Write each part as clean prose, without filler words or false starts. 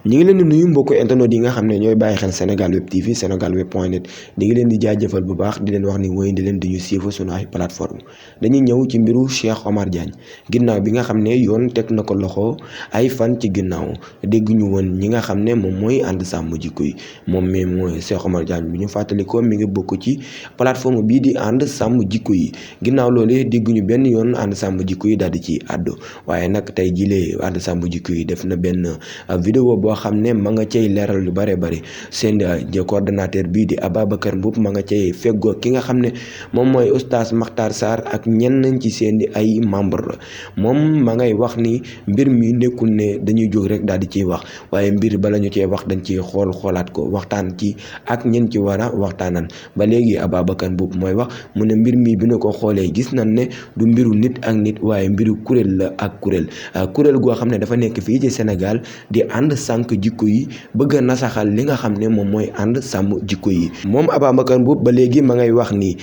ñi ngi leen di nuyu mbokk internet yi nga xam ne ñooy bàyyi xel Sénégal Web TV senegalweb.net di ngi leen di jaajëfal bu baax di leen wax ni wéy di leen di ñu suivre sunu ay plateforme dañuy ñëw ci mbiru Cheikh Omar Diagne ginnaaw bi nga xam ne yoon teg na ko loxo ay fan ci ginnaaw dégg ñu woon ñi nga xam ne moom mooy ànd sàmm jikko yi moom mi mooy Cheikh Omar Diagne bi ñu fàttalikoo mi ngi bokk ci plateforme bii di ànd sàmm jikko yi ginnaaw loolee dégg ñu benn yoon ànd sàmm jikko yi daal di ci àddu waaye nag tey jilee ànd sàmm jikko yi def na benn vidéo boo xam ne ma nga cay leeral lu bare bari seen coordonnateur bii di Ababacar Mboup ma nga cay feggoo ki nga xam ne moom mooy oustaz Makhtar Sarr ak ñenn ci seen ay membre moom ma ngay wax ni mbir mi nekkul ne dañuy jóg rek daal di ciy wax waaye mbir bala ñu cee wax dañ ciy xoolaat ko waxtaan ci ak ñen ci war a waxtaanan ba léegi Ababacar Mboup mooy wax mu ne mbir mi bi na ko xoolee gis nañ ne du mbiru nit ak nit waaye mbiru kuréel la ak kuréel goo xam ne dafa nekk fii ci Sénégal di ànd sànk jikko yi bëgg a nasaxal li nga xam ne moom mooy ànd sàmm jikko yi moom Ababacar Mboup ba léegi ma ngay wax ni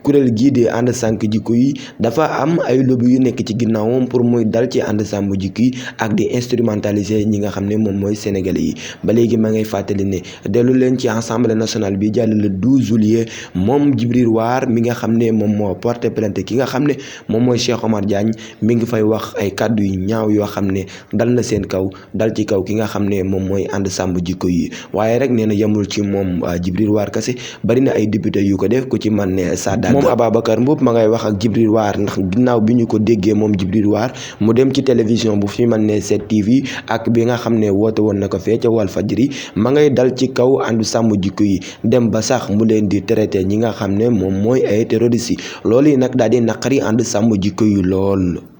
kuréel gii di ànd sànk jikko yi dafa am ay lobby yu nekk ci ginnaawam pour muy dal ci ànd sàmm jikko yi ak di instrumentaliser ñi nga xam ne moom mooy sénégalais yi ba léegi ma ngay fàttali ne dellu leen ci assemblée nationale bi jàll le 12 juillet moom Djibril War mi nga xam ne moom moo porté plainte ki nga xam ne moom mooy Cheikh Omar Diagne mi ngi fay wax ay kàddu yu ñaaw yoo xam ne dal na seen kaw dal ci kaw ki nga xam ne moom mooy ànd sàmm jikko yi waaye rek nee na yemul ci moom Djibril War kese bari na ay député yu ko def ku ci man ne Sada moom Ababacar Mboup ma ngay wax ak Djibril War ndax ginnaaw bi ñu ko déggee moom Djibril War mu dem ci télévision bu fi man ne 7TV ak bi nga xam ne woote woon na ko fee ca Walfadjri ma ngay dal ci kaw ànd sàmm jikko yi dem ba sax mu leen di traité ñi nga xam ne moom mooy ay terroristes yi loolu yi nag daal di naqari ànd sàmm jikko yi lool